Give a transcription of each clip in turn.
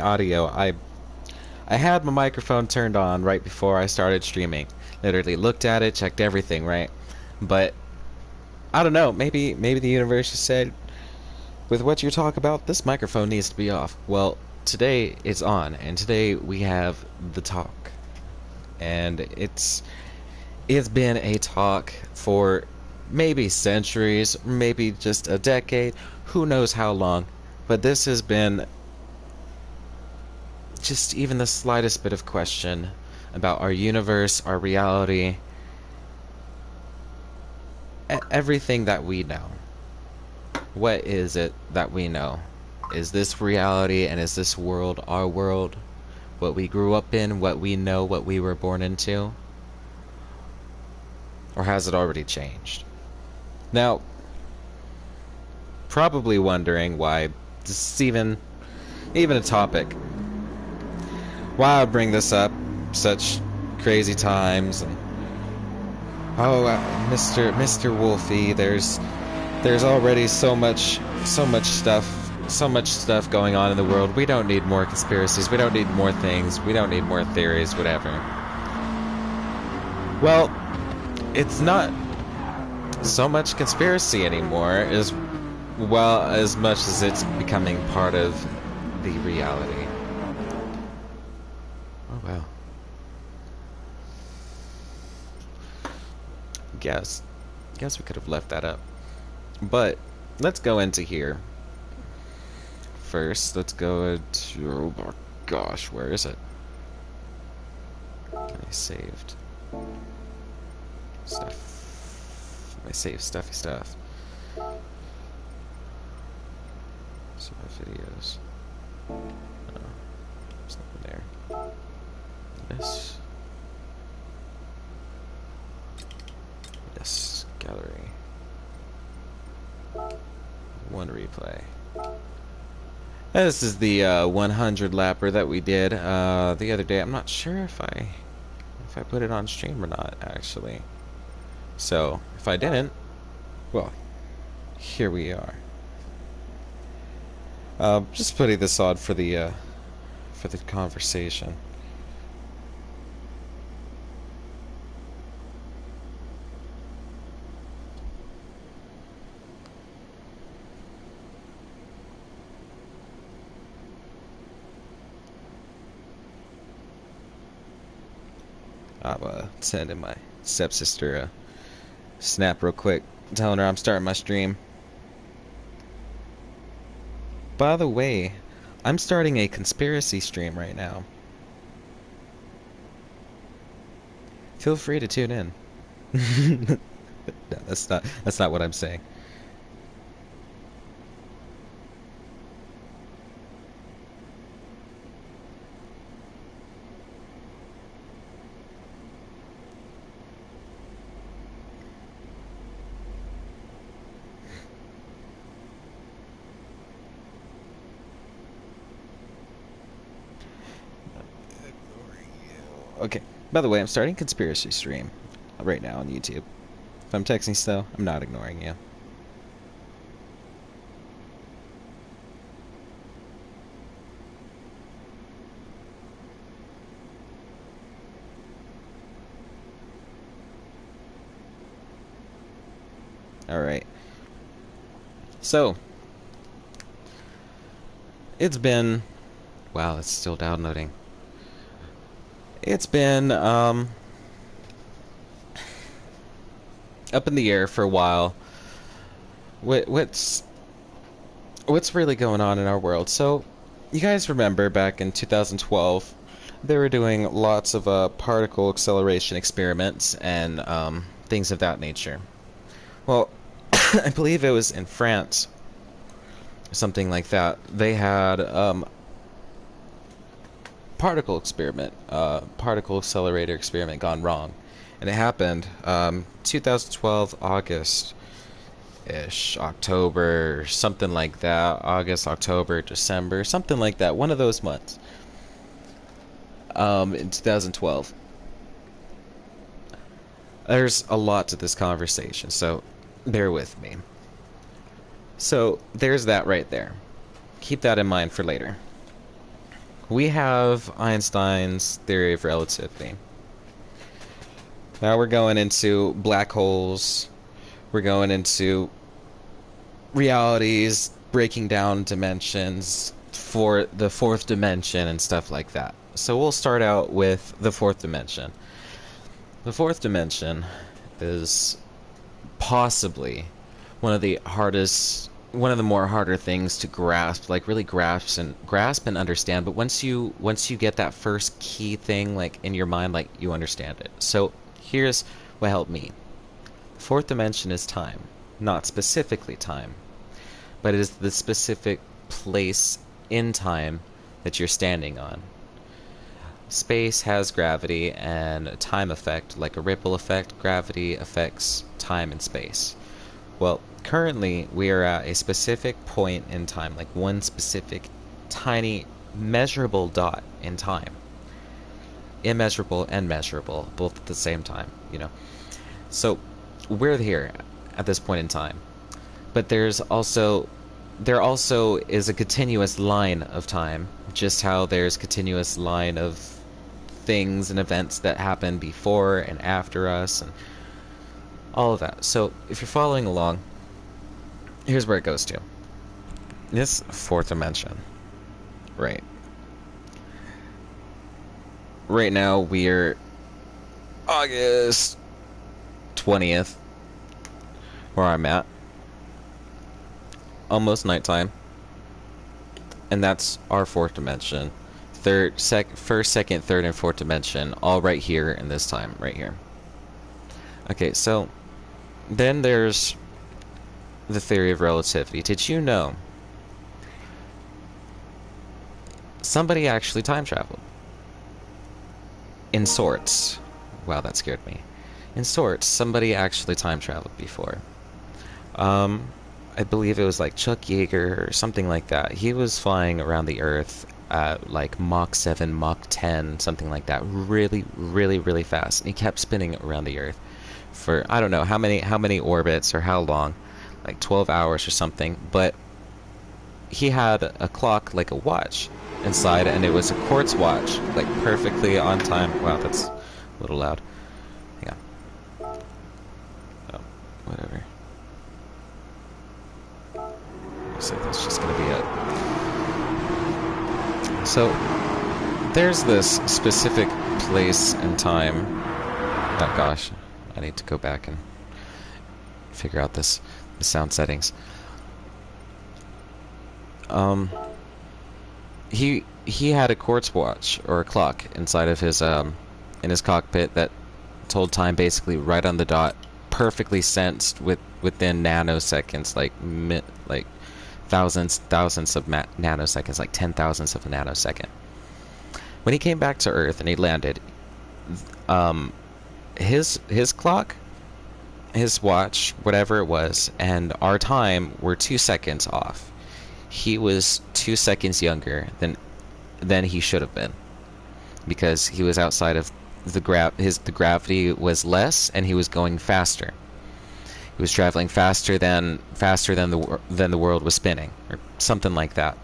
audio. I had my microphone turned on right before I started streaming. Literally looked at it, checked everything, right? But I don't know, maybe the universe just said, with what you talk about, this microphone needs to be off. Well, today it's on, and today we have the talk. And it's been a talk for maybe centuries, maybe just a decade, who knows how long. But this has been just even the slightest bit of question about our universe, our reality, everything that we know. What is it that we know? Is this reality and is this world our world? What we grew up in, what we know, what we were born into? Or has it already changed? Now, probably wondering why this is even a topic. Why I bring this up, such crazy times, and oh, Mr. Wolfie, there's already so much stuff going on in the world. We don't need more conspiracies. We don't need more things. We don't need more theories, whatever. Well, it's not so much conspiracy anymore as well as much as it's becoming part of the reality. Oh well. Guess we could have left that up. But let's go into here. First, let's go into, oh my gosh, where is it? I saved stuff. I saved stuffy stuff. So my videos. Oh, there's nothing there. This. Yes, gallery. One replay. This is the 100 lapper that we did the other day. I'm not sure if I put it on stream or not, actually. So if I didn't, well, here we are. Just putting this on for the conversation. I'm sending my stepsister a snap real quick, telling her I'm starting my stream. By the way, I'm starting a conspiracy stream right now. Feel free to tune in. No, that's not what I'm saying. Okay. By the way, I'm starting conspiracy stream right now on YouTube. If I'm texting still, I'm not ignoring you. Alright. So, it's been... Wow, it's still downloading. It's been, up in the air for a while. What's really going on in our world? So, you guys remember back in 2012, they were doing lots of particle acceleration experiments and things of that nature. Well, I believe it was in France, something like that. They had particle accelerator experiment gone wrong, and it happened 2012 August ish, October, something like that. August, October, December, something like that, one of those months in 2012. There's a lot to this conversation, so bear with me. So there's that right there. Keep that in mind for later. we have Einstein's theory of relativity. Now we're going into black holes. We're going into realities, breaking down dimensions for the fourth dimension and stuff like that. So we'll start out with the fourth dimension. The fourth dimension is possibly one of the more harder things to grasp, like really grasp and understand. But once you get that first key thing like in your mind, like you understand it. So here's what helped me. The fourth dimension is time, not specifically time, but it is the specific place in time that you're standing on. Space has gravity and a time effect, like a ripple effect. Gravity affects time and space. Well, currently we are at a specific point in time, like one specific tiny measurable dot in time. Immeasurable and measurable, both at the same time, you know. So we're here at this point in time. But there also is a continuous line of time, just how there's continuous line of things and events that happen before and after us and all of that. So if you're following along, here's where it goes to. This fourth dimension. Right. Right now we're August 20th, where I'm at. Almost nighttime. And that's our fourth dimension. First, second, third, and fourth dimension, all right here in this time, right here. Okay, so then there's the theory of relativity. Did you know somebody actually time traveled? In sorts. Wow, that scared me. In sorts, somebody actually time traveled before. I believe it was like Chuck Yeager or something like that. He was flying around the Earth at like Mach 7, Mach 10, something like that, really, really, really fast. And he kept spinning around the Earth for I don't know how many orbits or how long, like 12 hours or something. But he had a clock, like a watch, inside, and it was a quartz watch, like perfectly on time. Wow, that's a little loud. Hang on. Oh, whatever. Looks like that's just gonna be it. So there's this specific place and time. Oh gosh, I need to go back and figure out the sound settings. He had a quartz watch or a clock inside of his in his cockpit that told time basically right on the dot, perfectly sensed within nanoseconds, like thousands of nanoseconds, like 10,000ths of a nanosecond. When he came back to Earth and he landed, his clock, his watch, whatever it was, and our time were 2 seconds off. He was 2 seconds younger than he should have been, because he was outside of the gravity was less, and he was going faster. He was traveling faster than the world was spinning, or something like that.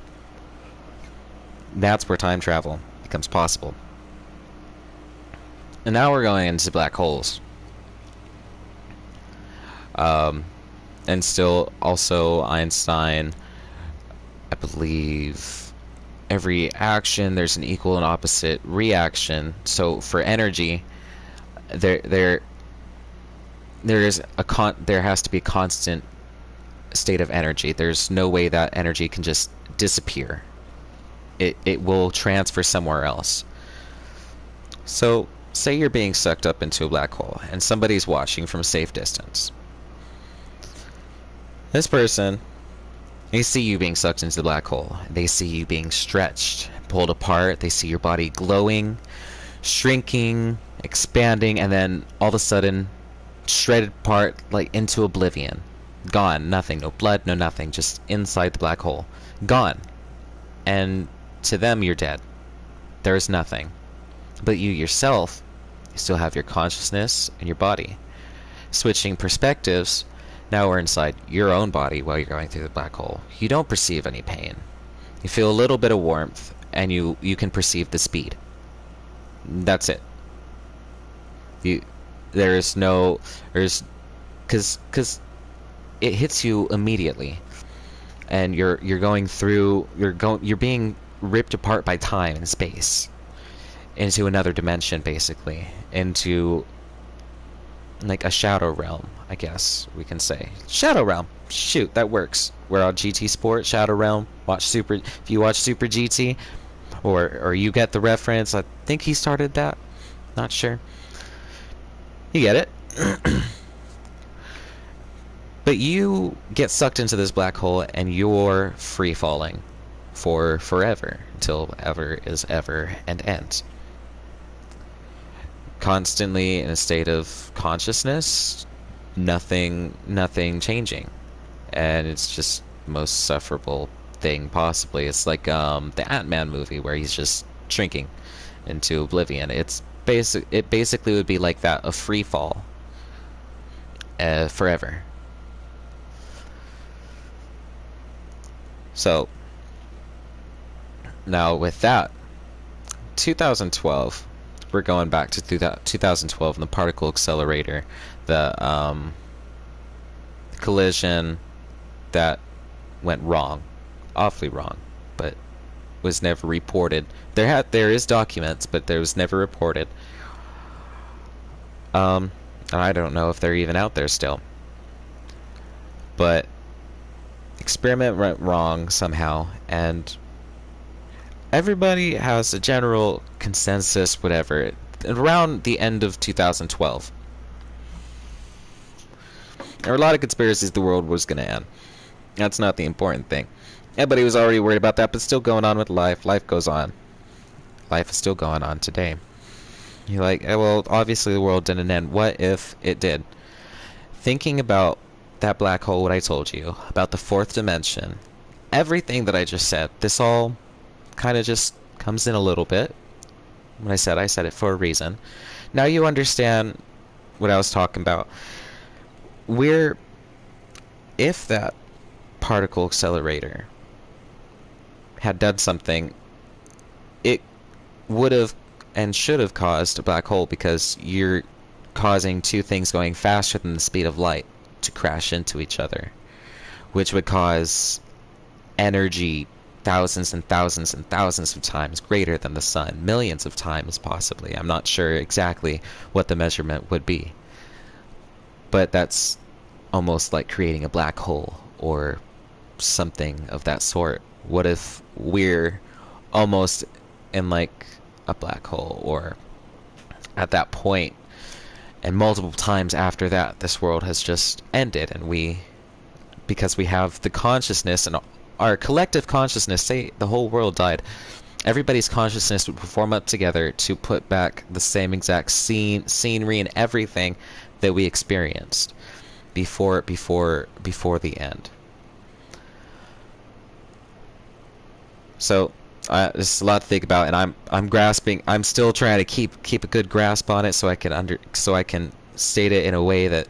That's where time travel becomes possible. And now we're going into black holes. And still also Einstein, I believe every action there's an equal and opposite reaction. So for energy, there has to be a constant state of energy. There's no way that energy can just disappear. It will transfer somewhere else. So say you're being sucked up into a black hole and somebody's watching from a safe distance. This person, they see you being sucked into the black hole. They see you being stretched, pulled apart. They see your body glowing, shrinking, expanding, and then all of a sudden shredded apart, like into oblivion. Gone. Nothing. No blood, no nothing. Just inside the black hole. Gone. And to them, you're dead. There's nothing. But you yourself, you still have your consciousness and your body. Switching perspectives, now we're inside your own body while you're going through the black hole. You don't perceive any pain. You feel a little bit of warmth, and you can perceive the speed. That's it. You there's no there's because it hits you immediately, and you're going through you're being ripped apart by time and space into another dimension, basically, into like a shadow realm, I guess we can say. Shadow realm. Shoot, that works. We're on GT Sport, Shadow Realm. If you watch Super GT, or you get the reference. I think he started that. Not sure. You get it. But you get sucked into this black hole and you're free falling for forever until ever is ever and ends. Constantly in a state of consciousness, nothing changing, and it's just most sufferable thing possibly. It's like the Ant-Man movie where he's just shrinking into oblivion. It basically would be like that, a free fall forever. So now with that, 2012, we're going back to 2012 and the particle accelerator, the collision that went wrong, awfully wrong, but was never reported. There is documents, but there was never reported. And I don't know if they're even out there still. But experiment went wrong somehow, and everybody has a general consensus, whatever, around the end of 2012. There were a lot of conspiracies the world was going to end. That's not the important thing. Everybody was already worried about that, but still going on with life. Life goes on. Life is still going on today. You're like, well, obviously the world didn't end. What if it did? Thinking about that black hole, what I told you, about the fourth dimension, everything that I just said, this all kind of just comes in a little bit. When I said it for a reason. Now you understand what I was talking about. If that particle accelerator had done something, it would have and should have caused a black hole, because you're causing two things going faster than the speed of light to crash into each other, which would cause energy thousands and thousands and thousands of times greater than the sun, millions of times possibly. I'm not sure exactly what the measurement would be, but that's almost like creating a black hole or something of that sort. What if we're almost in like a black hole, or at that point, and multiple times after that, this world has just ended, and because we have the consciousness, and our collective consciousness, say the whole world died, everybody's consciousness would perform up together to put back the same exact scenery and everything that we experienced before the end. So there's a lot to think about, and I'm still trying to keep a good grasp on it, so I can state it in a way that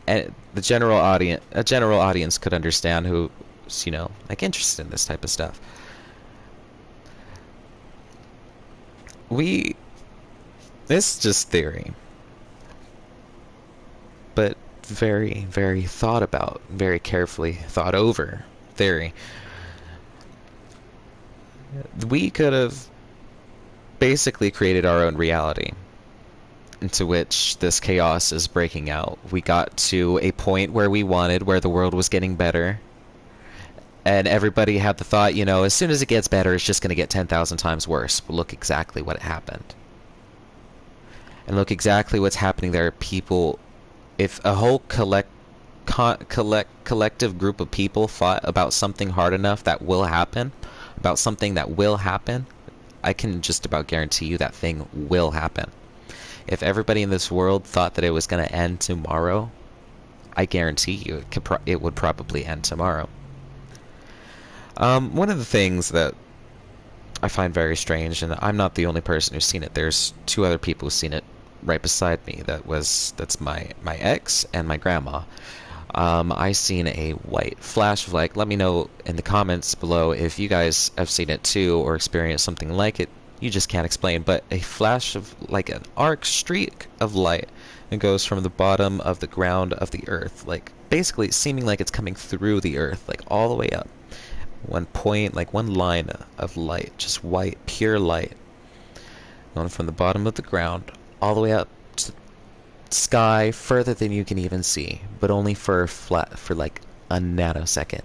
a general audience could understand, who's like interested in this type of stuff. This is just theory, but very, very thought about, very carefully thought over theory. We could have basically created our own reality into which this chaos is breaking out. We got to a point where the world was getting better, and everybody had the thought, as soon as it gets better, it's just going to get 10,000 times worse. But look exactly what happened. And look exactly what's happening there. People, if a whole collective group of people fought about something hard enough that will happen, I can just about guarantee you that thing will happen. If everybody in this world thought that it was going to end tomorrow, I guarantee you it would probably end tomorrow. One of the things that I find very strange, and I'm not the only person who's seen it, there's two other people who've seen it right beside me. That's my ex and my grandma. I seen a white flash of light. Let me know in the comments below if you guys have seen it too or experienced something like it. You just can't explain, but a flash of like an arc streak of light. It goes from the bottom of the ground of the earth, like basically seeming like it's coming through the earth, like all the way up. One point, like one line of light, just white, pure light, going from the bottom of the ground all the way up to the sky, further than you can even see, but only for like a nanosecond.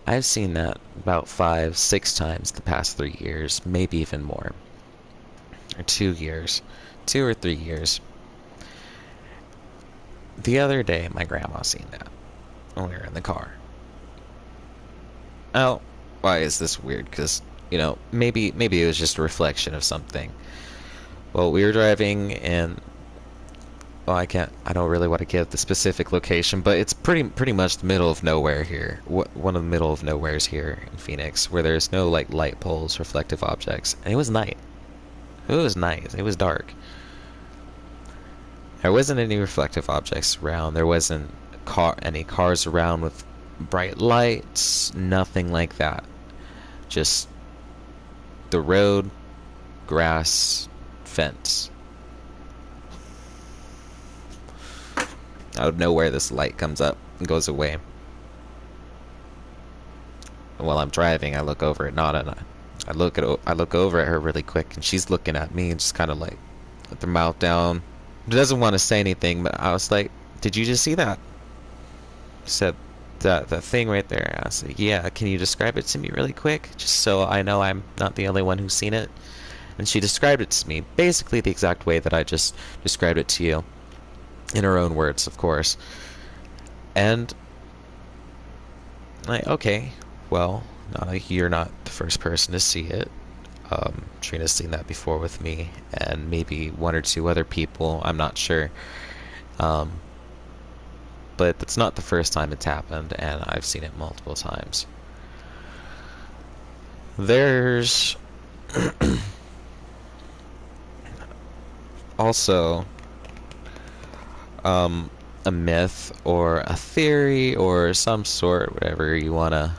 I've seen that about 5, 6 times the past 3 years, maybe even more, or 2 years, 2 or 3 years. The other day, my grandma seen that when we were in the car. Oh, why is this weird? Because, maybe it was just a reflection of something. Well, we were driving and well, I don't really want to give the specific location, but it's pretty much the middle of nowhere here. One of the middle of nowheres here in Phoenix, where there's no like light poles, reflective objects, and it was night. It was night. It was dark. There wasn't any reflective objects around. There wasn't any cars around with bright lights. Nothing like that. Just the road, grass, fence. Out of nowhere, this light comes up and goes away. While I'm driving, I look over at Nana, and I look over at her really quick, and she's looking at me and just kind of like with her mouth down. Doesn't want to say anything, but I was like, "Did you just see that?" She said, "That thing right there." I said, "Yeah. Can you describe it to me really quick, just so I know I'm not the only one who's seen it?" And she described it to me, basically the exact way that I just described it to you. In her own words, of course. And like, okay, well, you're not the first person to see it. Trina's seen that before with me, and maybe 1 or 2 other people. I'm not sure. But it's not the first time it's happened, and I've seen it multiple times. There's also a myth or a theory or some sort, whatever you wanna.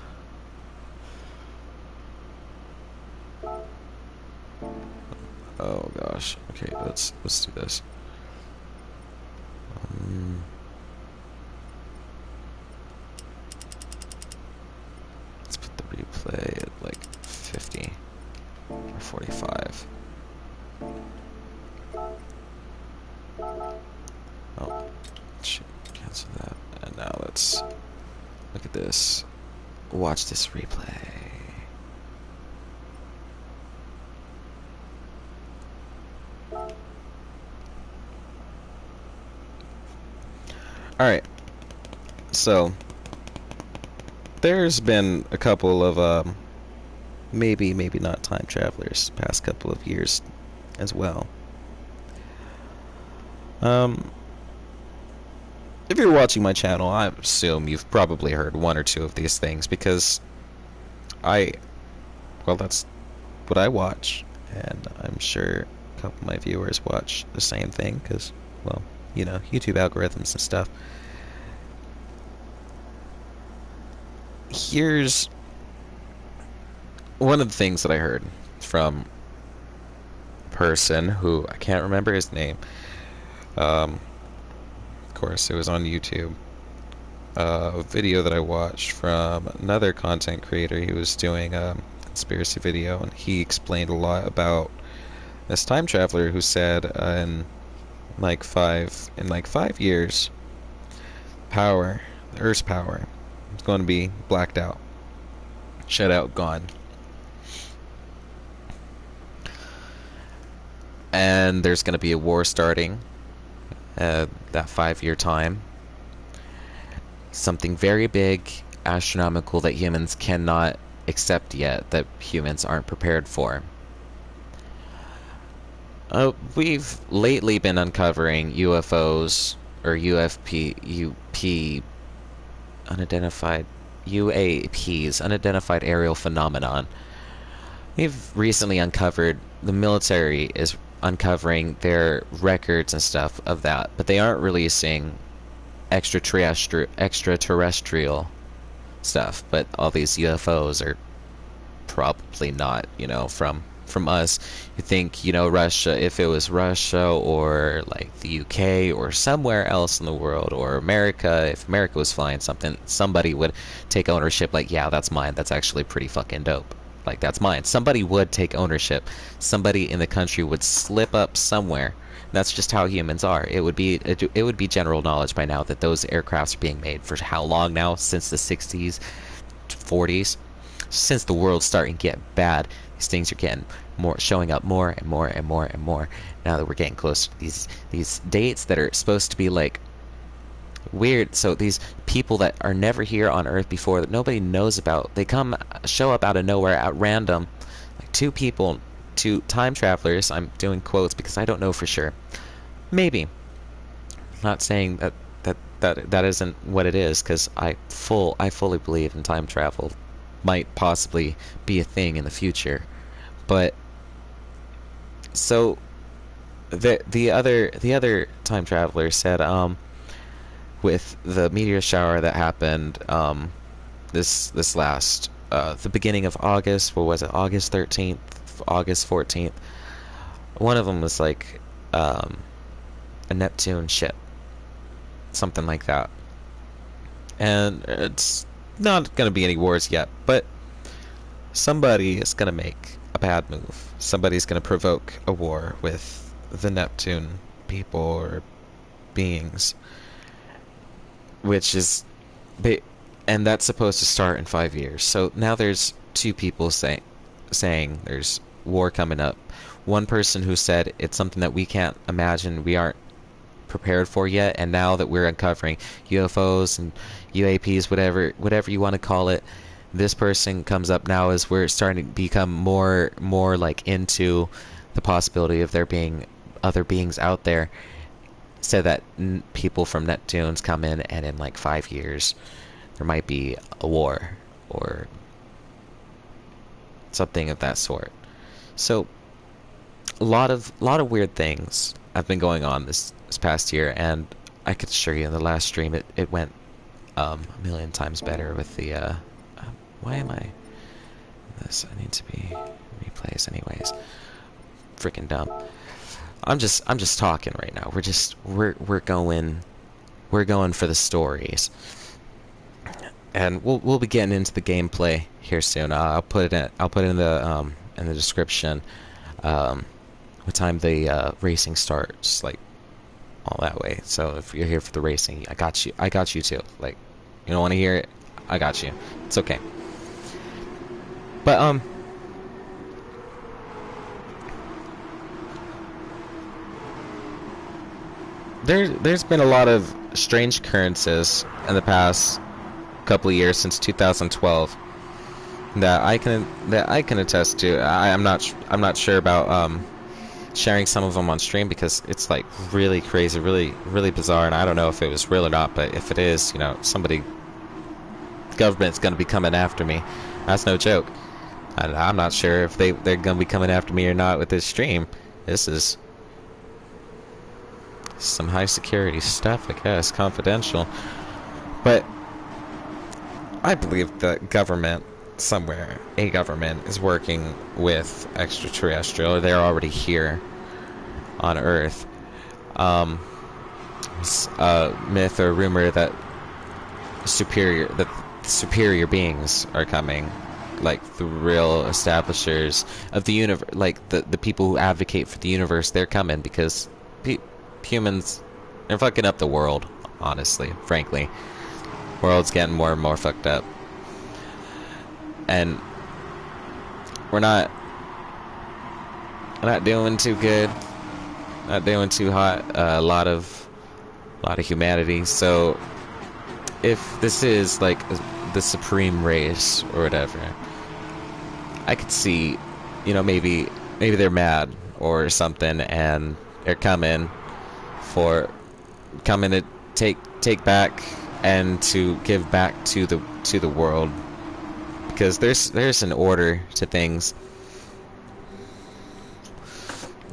Oh gosh. Okay, let's do this. Let's put the replay at like 50 or 45. Oh, shoot, cancel that. And now let's look at this. Watch this replay. Alright, so there's been a couple of maybe not time travelers past couple of years as well. If you're watching my channel, I assume you've probably heard 1 or 2 of these things, because well, that's what I watch, and I'm sure a couple of my viewers watch the same thing, because, well, YouTube algorithms and stuff. Here's one of the things that I heard from a person who I can't remember his name. Of course, it was on YouTube. A video that I watched from another content creator. He was doing a conspiracy video, and he explained a lot about this time traveler who said in like 5 years, the Earth's power is going to be blacked out, shut out, gone. And there's going to be a war starting that 5-year time. Something very big, astronomical, that humans cannot accept yet, that humans aren't prepared for. We've lately been uncovering UFOs, or UAPs, unidentified aerial phenomenon. We've recently uncovered, the military is uncovering their records and stuff of that, but they aren't releasing extraterrestrial stuff, but all these UFOs are probably not, from us. You think, Russia, if it was Russia or like the UK or somewhere else in the world, or America, if America was flying something, somebody would take ownership, like, yeah, that's mine. That's actually pretty fucking dope. Like, that's mine. Somebody would take ownership. Somebody in the country would slip up somewhere. That's just how humans are. It would be general knowledge by now that those aircrafts are being made for how long now? Since the 60s, 40s, since the world's starting to get bad. These things are getting showing up more and more and more and more. Now that we're getting close to these dates that are supposed to be like weird. So these people that are never here on Earth before, that nobody knows about, they show up out of nowhere at random, like two people, two time travelers. I'm doing quotes because I don't know for sure. Maybe. I'm not saying that isn't what it is, because I fully believe in time travel might possibly be a thing in the future. But so the other time traveler said, with the meteor shower that happened, this last, the beginning of August, what was it, August 13th, August 14th, one of them was like a Neptune ship, something like that. And it's not going to be any wars yet, but somebody is going to make a bad move. Somebody's going to provoke a war with the Neptune people or beings, which is, and that's supposed to start in 5 years. So now there's two people saying there's war coming up. One person who said it's something that we can't imagine, we aren't prepared for yet, and now that we're uncovering UFOs and UAPs, whatever you want to call it, this person comes up now as we're starting to become more like into the possibility of there being other beings out there. Said that people from Neptune's come in, and in like 5 years there might be a war or something of that sort. So a lot of weird things have been going on this past year, and I could assure you in the last stream it went a million times better with the why am I this? I need to be replays anyways. Freaking dumb. I'm just talking right now. We're going for the stories, and we'll be getting into the gameplay here soon. I'll put it in the description what time the racing starts, like all that way. So if you're here for the racing, I got you too. Like, you don't want to hear it, I got you. It's okay. But there's been a lot of strange occurrences in the past couple of years since 2012 that I can attest to. I'm not sure about sharing some of them on stream, because it's like really crazy, really bizarre, and I don't know if it was real or not. But if it is, somebody, government's gonna be coming after me. That's no joke. I'm not sure if they're gonna be coming after me or not with this stream. This is some high security stuff, I guess, confidential. But I believe the government, a government is working with extraterrestrial, or they're already here on Earth. Myth or rumor that superior beings are coming, like the real establishers of the universe, like the people who advocate for the universe. They're coming because humans are fucking up the world, honestly, frankly. World's getting more and more fucked up, and we're not doing too good, not doing too hot. A lot of humanity. So if this is like the supreme race or whatever, I could see, maybe they're mad or something, and they're coming to take back and to give back to the world, because there's an order to things,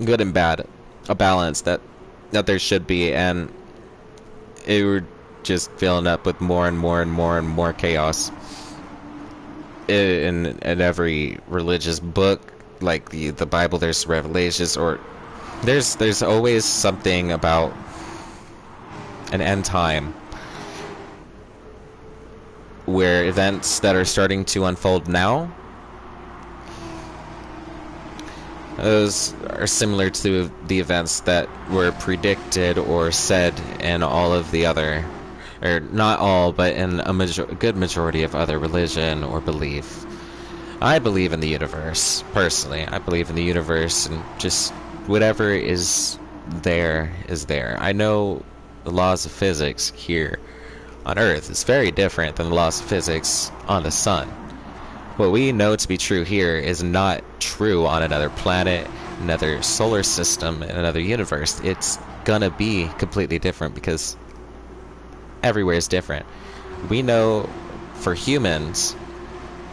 good and bad, a balance that there should be, and it would just filling up with more and more and more and more chaos. In every religious book, like the Bible, there's revelations, or there's always something about an end time where events that are starting to unfold now, those are similar to the events that were predicted or said in all of the other, or not all, but in a good majority of other religion or belief. I believe in the universe, personally. I believe in the universe, and just whatever is there is there. I know the laws of physics here on Earth is very different than the laws of physics on the sun. What we know to be true here is not true on another planet, another solar system, in another universe. It's gonna be completely different because everywhere is different. We know for humans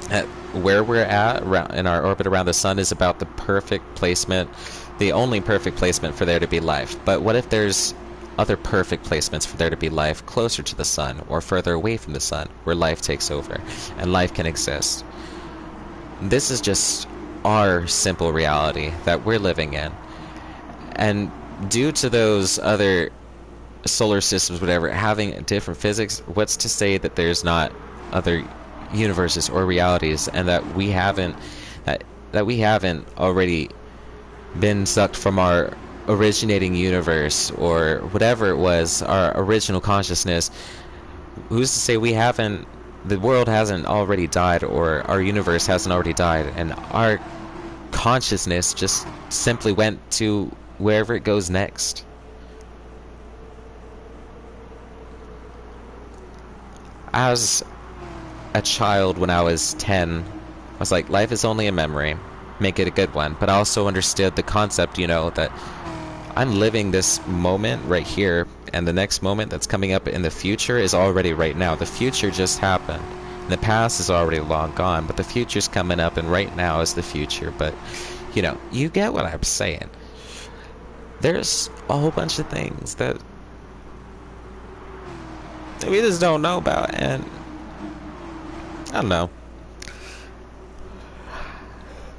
that where we're at in our orbit around the sun is about the perfect placement, the only perfect placement for there to be life. But what if there's other perfect placements for there to be life closer to the sun or further away from the sun, where life takes over and life can exist? This is just our simple reality that we're living in. And due to those other solar systems, whatever, having different physics, what's to say that there's not other universes or realities, and that we haven't already been sucked from our originating universe, or whatever it was, our original consciousness? Who's to say the world hasn't already died, or our universe hasn't already died, and our consciousness just simply went to wherever it goes next? As a child, when I was 10, I was like, life is only a memory, make it a good one. But I also understood the concept, that I'm living this moment right here, and the next moment that's coming up in the future is already right now. The future just happened. The past is already long gone, but the future's coming up, and right now is the future. But, you get what I'm saying. There's a whole bunch of things that we just don't know about, and I don't know.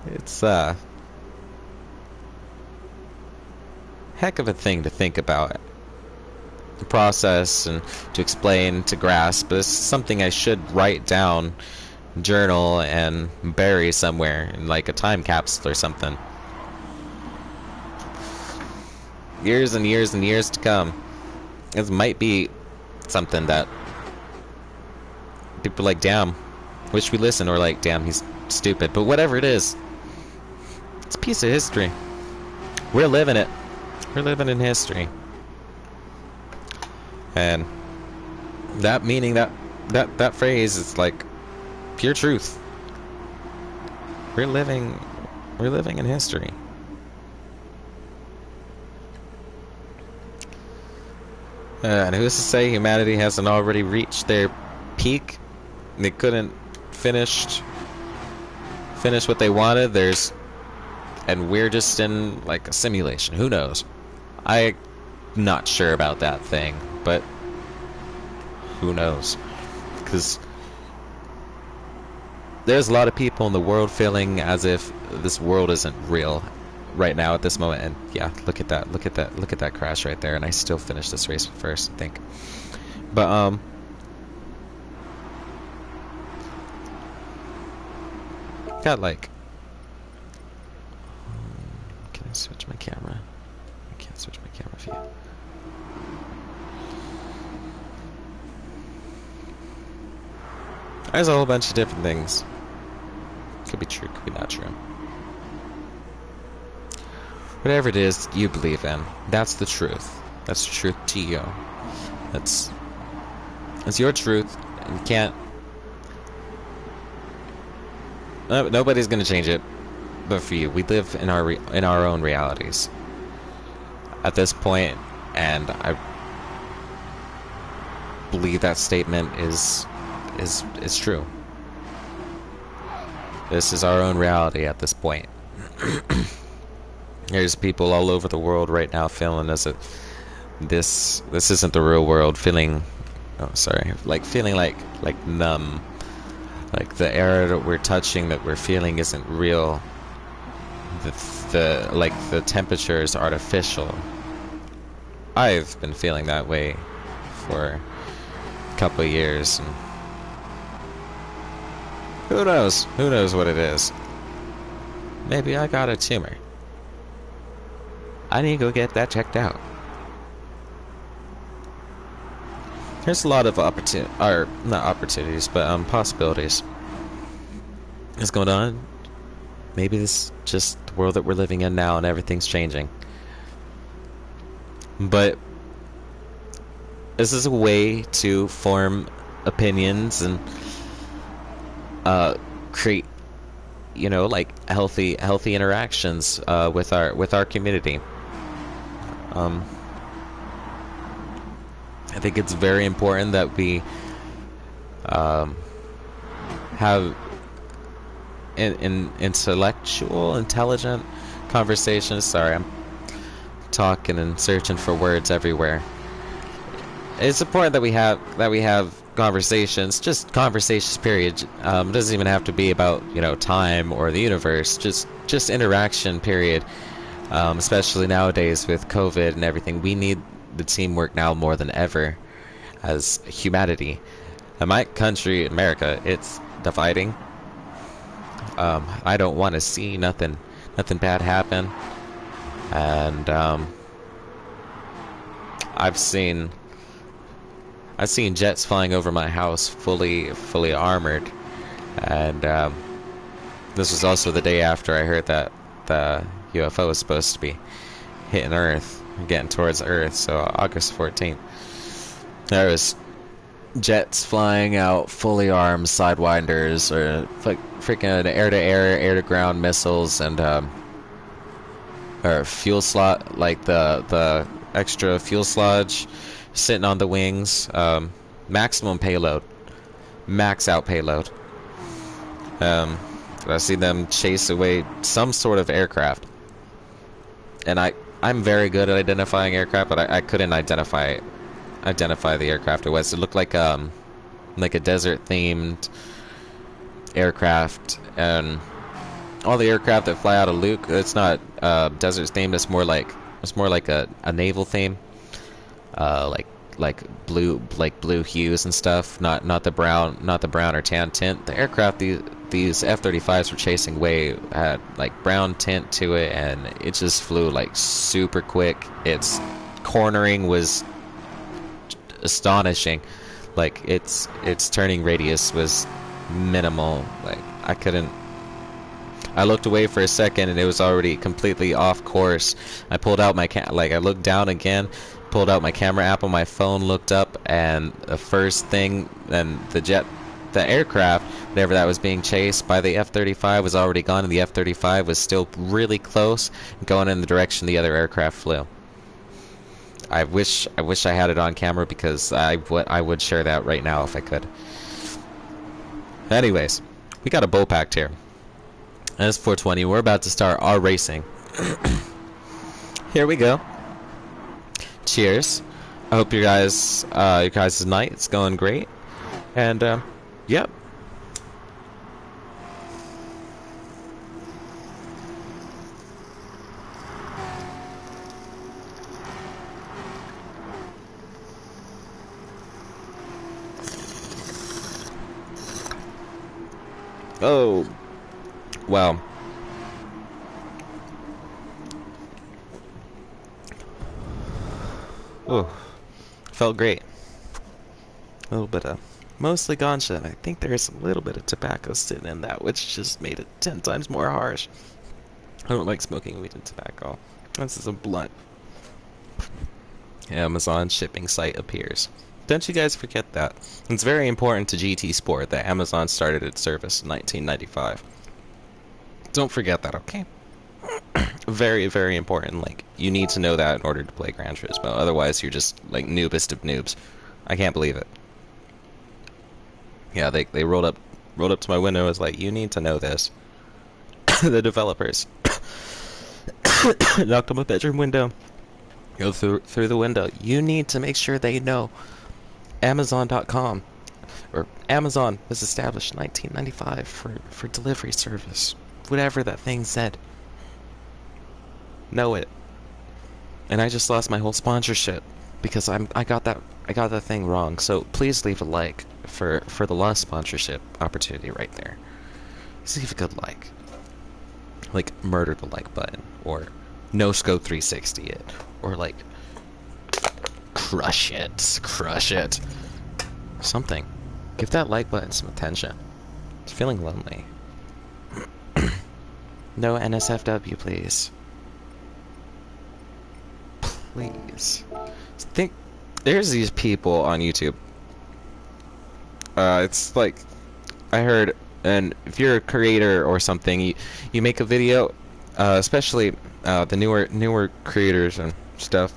It's heck of a thing to think about, the process, and to explain, to grasp. But it's something I should write down, journal, and bury somewhere in like a time capsule or something. Years and years and years to come. This might be something that people are like, damn, wish we listened, or like, damn, he's stupid. But whatever it is, it's a piece of history. We're living it. We're living in history. And that meaning, that phrase is like pure truth. We're living in history. And who's to say humanity hasn't already reached their peak? They couldn't finish what they wanted. And we're just in like a simulation. Who knows? I'm not sure about that thing, but who knows? Because there's a lot of people in the world feeling as if this world isn't real right now at this moment. And yeah, look at that crash right there. And I still finished this race first, I think. But got like, can I switch my camera? I can't switch my camera view. There's a whole bunch of different things. Could be true, could be not true. Whatever it is you believe in, that's the truth. That's the truth to you. It's your truth. You can't. Nobody's gonna change it, but for you, we live in our own realities at this point, and I believe that statement is true. This is our own reality at this point. There's people all over the world right now feeling as if this isn't the real world, feeling Oh, sorry. Like feeling like numb. Like the air that we're touching, that we're feeling, isn't real. The temperature is artificial. I've been feeling that way for a couple of years, and who knows? Who knows what it is? Maybe I got a tumor. I need to go get that checked out. There's a lot of not opportunities, but possibilities. What's going on? Maybe this is just the world that we're living in now, and everything's changing. But this is a way to form opinions and create, like healthy interactions with our community. I think it's very important that we have intellectual, intelligent conversations. Sorry, I'm talking and searching for words everywhere. It's important that we have conversations, just conversations. Period. It doesn't even have to be about time or the universe. Just interaction. Period. Especially nowadays with COVID and everything, we need the teamwork now more than ever as humanity. In my country, America, it's dividing. I don't want to see nothing bad happen, and I've seen jets flying over my house fully armored, and this was also the day after I heard that the UFO was supposed to be hitting Earth, getting towards Earth, so August 14th. There was jets flying out, fully armed Sidewinders, or like freaking air-to-air, air-to-ground missiles, and or fuel slot, like the extra fuel sludge sitting on the wings. Maximum payload, max out payload. I see them chase away some sort of aircraft, and I'm very good at identifying aircraft, but I couldn't identify the aircraft it was. It looked like a desert themed aircraft, and all the aircraft that fly out of Luke, it's not desert themed. It's more like a naval theme, like blue hues and stuff. Not the brown or tan tint. The aircraft these F-35s were chasing had like brown tint to it, and it just flew like super quick. Its cornering was astonishing. Like its turning radius was minimal. Like I looked away for a second and it was already completely off course. I pulled out my I looked down again, pulled out my camera app on my phone, looked up, and the first thing, and the aircraft, whatever that was being chased by the F-35, was already gone, and the F-35 was still really close, going in the direction the other aircraft flew. I wish I had it on camera, because I would share that right now if I could. Anyways, we got a bow pact here. And it's 420. We're about to start our racing. Here we go. Cheers. I hope your guys' night is going great. And yep. Oh, wow. Oh, felt great. A little bit of mostly ganja, and I think there's a little bit of tobacco sitting in that, which just made it 10 times more harsh. I don't like smoking weed and tobacco. This is a blunt. Amazon shipping site appears. Don't you guys forget that. It's very important to GT Sport that Amazon started its service in 1995. Don't forget that, okay? Very, very important. Like, you need to know that in order to play Gran Turismo. Otherwise, you're just, like, noobest of noobs. I can't believe it. Yeah, they rolled up to my window and was like, you need to know this. The developers. Knocked on my bedroom window. Go through the window. You need to make sure they know Amazon.com, or Amazon was established in 1995 for delivery service. Whatever that thing said. Know it. And I just lost my whole sponsorship because I got that thing wrong. So please leave a like for the lost sponsorship opportunity right there. Just leave a good like. Like murder the like button, or no scope 360 it, or like crush it. Something. Give that like button some attention. It's feeling lonely. No NSFW, please. Please. Think there's these people on YouTube. It's like I heard, and if you're a creator or something, you make a video, especially the newer creators and stuff.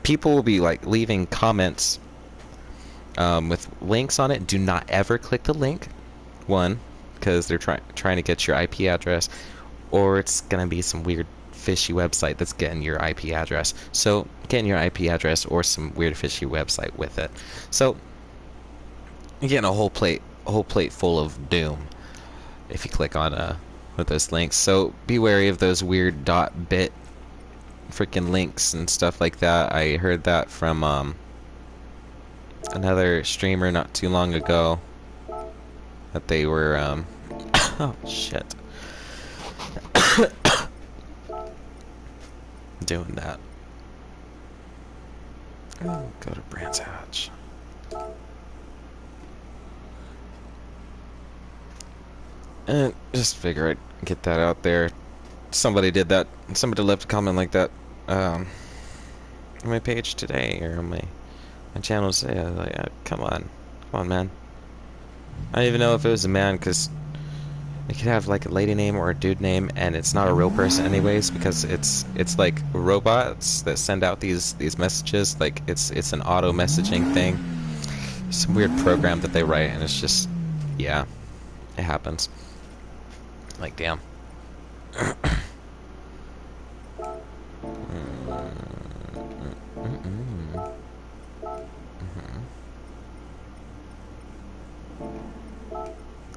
People will be like leaving comments with links on it. Do not ever click the link. One, because they're trying to get your IP address, or it's gonna be some weird fishy website that's getting your IP address. So getting your IP address or some weird fishy website with it. So you're getting a whole plate full of doom if you click on with those links. So be wary of those weird .bit freaking links and stuff like that. I heard that from another streamer not too long ago, that they were oh shit. Doing that. Oh, go to Brands Hatch. And just figure I'd get that out there. Somebody did that. Somebody left a comment like that on my page today, or on my channel today. I was like, come on, man. I don't even know if it was a man, because it could have like a lady name or a dude name, and it's not a real person anyways, because it's like robots that send out these messages. Like it's an auto messaging thing. Some weird program that they write, and it's just, yeah, it happens. Like, damn.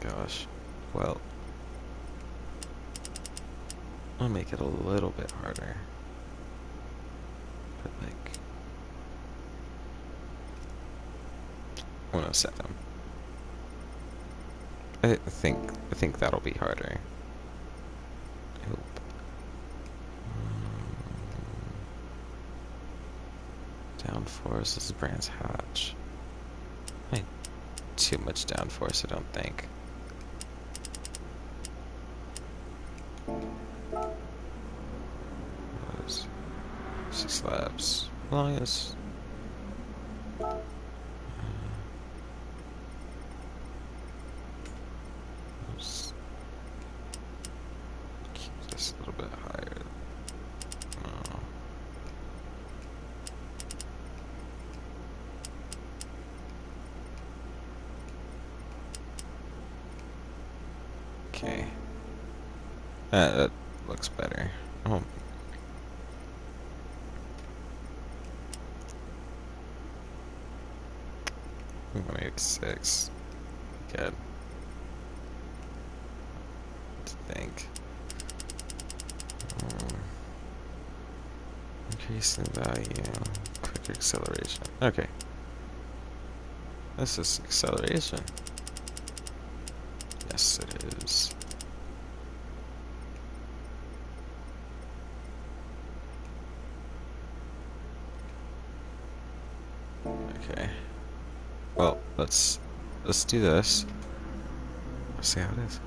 Gosh. Well, I'll make it a little bit harder. But like 107. I think that'll be harder. I hope. Downforce, this is Brands Hatch. Too much downforce, I don't think. Those 6 labs. Longest. Keep this a little bit higher. Oh. Okay. That looks better. Oh. I'm gonna make 6. Good. What to think? Increasing value. Quick acceleration. Okay. This is acceleration. Yes, it is. Okay. Well, let's do this. Let's see how it is.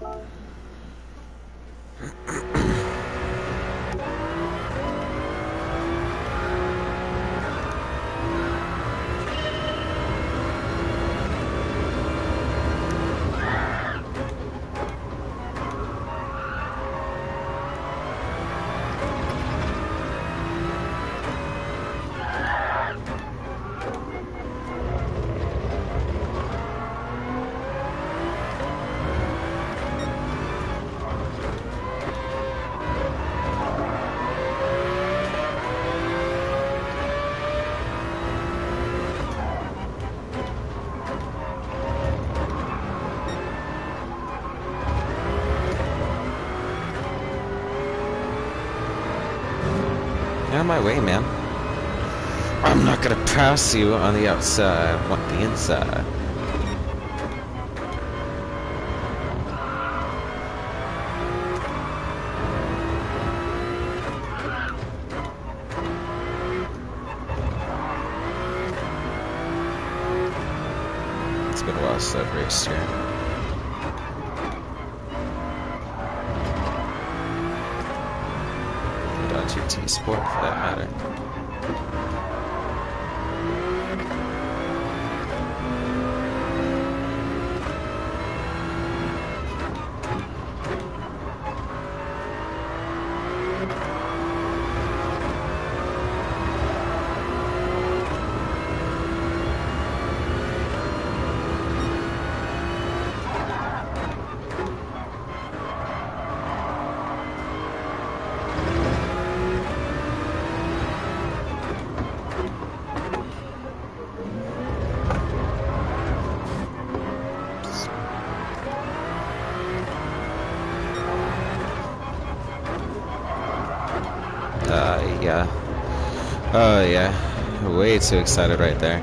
Out of my way, man. I'm not gonna pass you on the outside. I want the inside. It's been a while since I've raced here. T Sport for that matter. Yeah. Oh, yeah. Way too excited right there.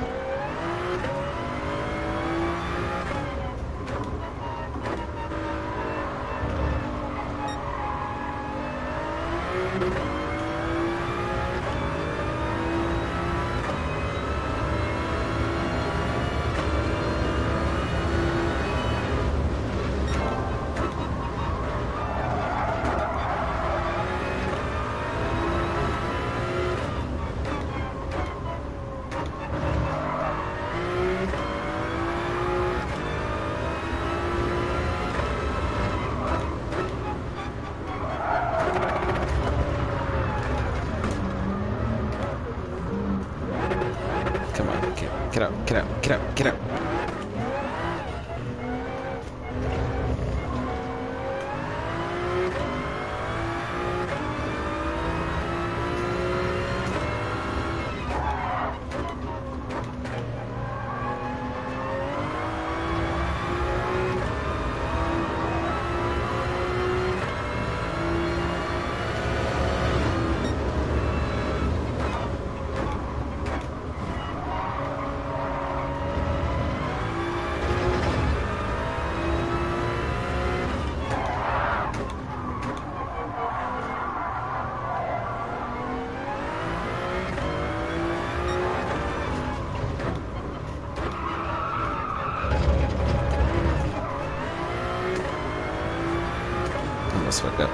Get up, get up, get up, get up. Almost fucked up.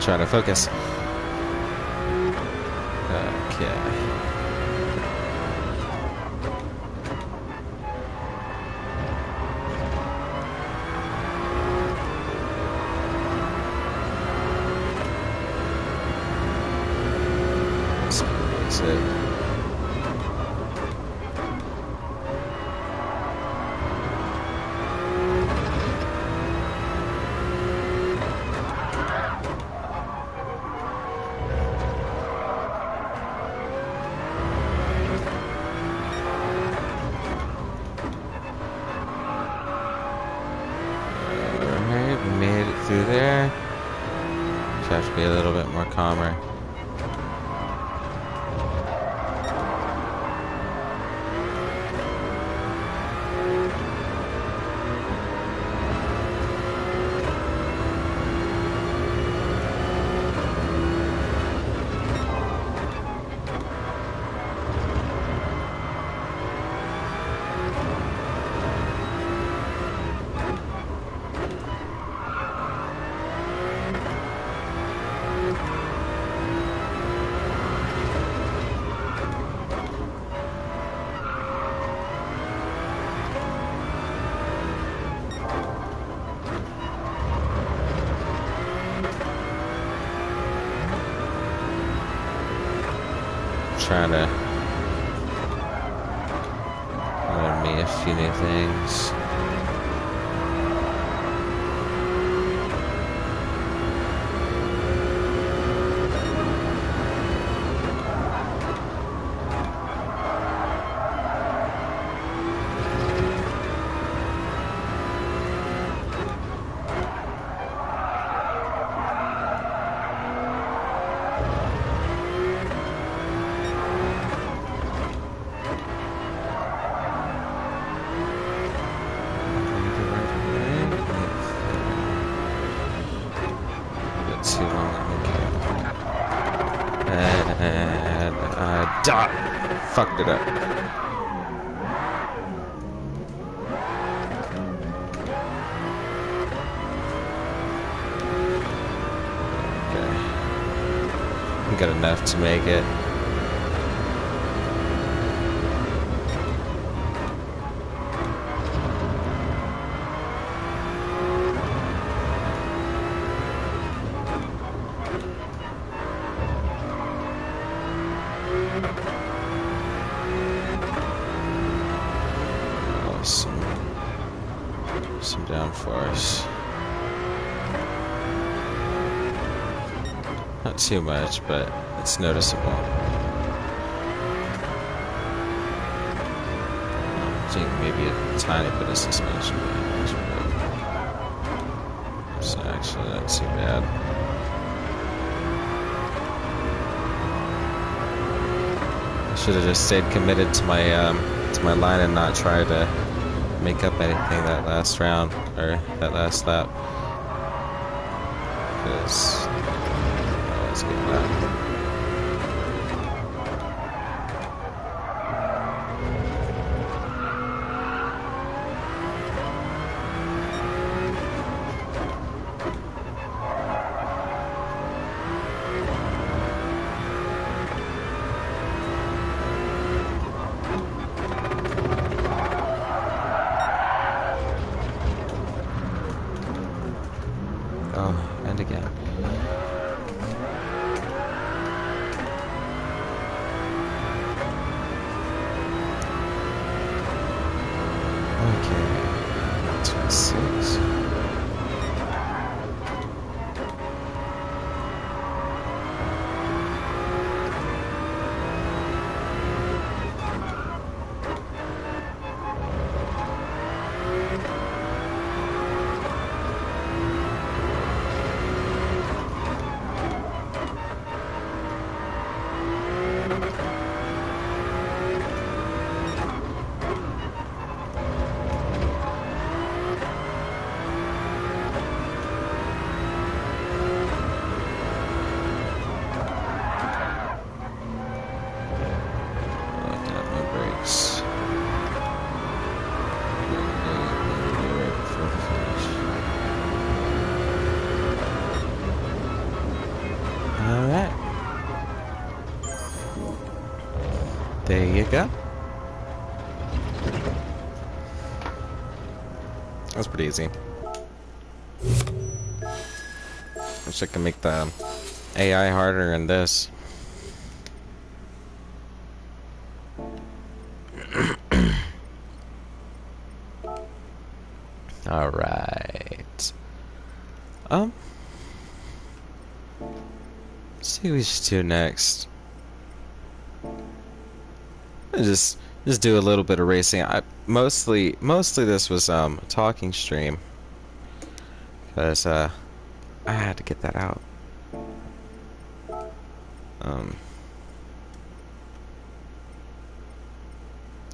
Try to focus. Okay. That's it. Made it through there. Try to be a little bit more calmer. trying to learn me a few new things. Too long, okay. And I fucked it up. Okay. Got enough to make it. Some downforce. Not too much, but it's noticeable. I think maybe a tiny bit of suspension. It's actually not too bad. I should have just stayed committed to my line and not try to make up anything that last round or that last lap, because I always get that. Oh, and again. Okay. 26. Alright. There you go. That's pretty easy. Wish I could make the AI harder in this. Alright. Let's see what we should do next. Just do a little bit of racing. Mostly this was a talking stream, because I had to get that out.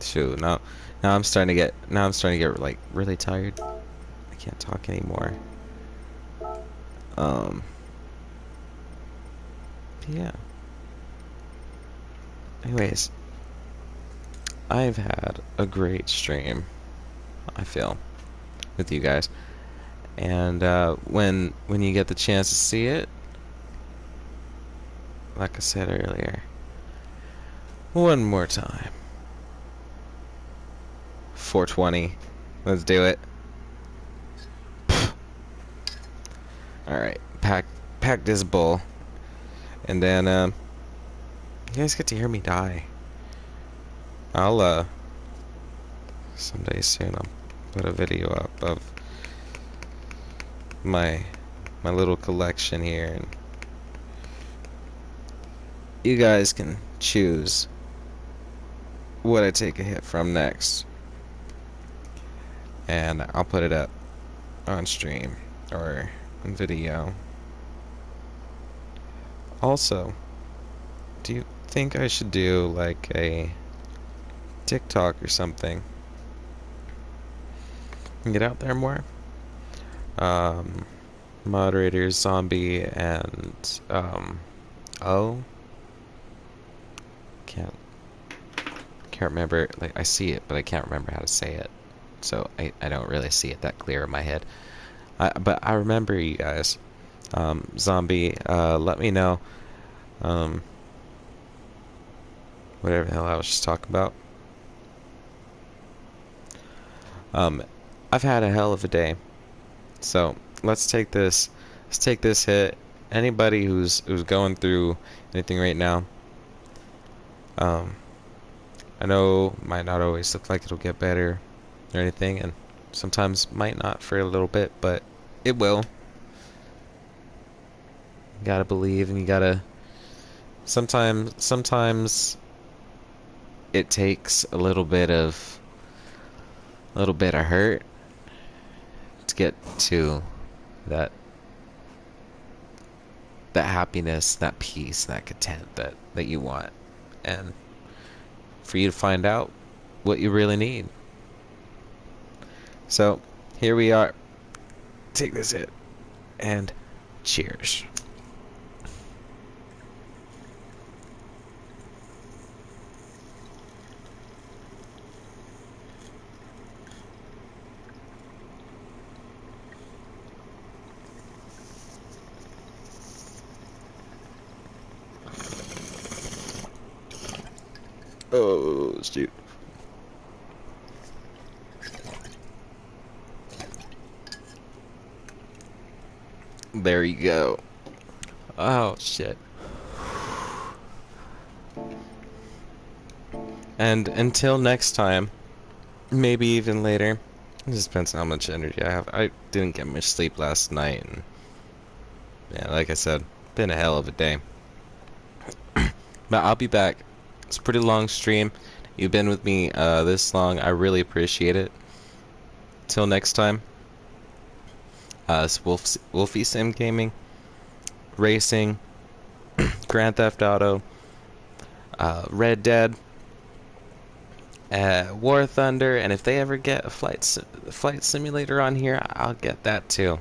Shoot, now I'm starting to get like really tired. I can't talk anymore. Yeah. Anyways, I've had a great stream, I feel, with you guys. And when you get the chance to see it, like I said earlier, one more time. 420. Let's do it. Alright, pack this bull. And then You guys get to hear me die. I'll someday soon I'll put a video up of my little collection here, and you guys can choose what I take a hit from next, and I'll put it up on stream or in video. Also, do you think I should do like a TikTok or something and get out there more? Moderators, Zombie, and oh, can't remember. Like, I see it, but I can't remember how to say it, so I don't really see it that clear in my head. But I remember you guys. Zombie, let me know whatever the hell I was just talking about. I've had a hell of a day, so let's take this hit. Anybody who's going through anything right now, I know it might not always look like it'll get better or anything, and sometimes might not for a little bit, but it will. You gotta believe, and you gotta sometimes it takes a little bit of hurt to get to that happiness, that peace, that content that you want, and for you to find out what you really need. So here we are. Take this hit, and cheers. Oh, shoot. There you go. Oh, shit. And until next time, maybe even later, it just depends on how much energy I have. I didn't get much sleep last night, and yeah, like I said, been a hell of a day. But I'll be back. It's a pretty long stream. You've been with me this long. I really appreciate it. Till next time. It's Wolfie Sim Gaming, Racing, Grand Theft Auto, Red Dead, War Thunder, and if they ever get a flight simulator on here, I'll get that too.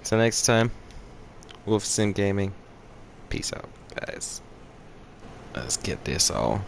So next time, Wolf Sim Gaming. Peace out, guys. Let's get this all.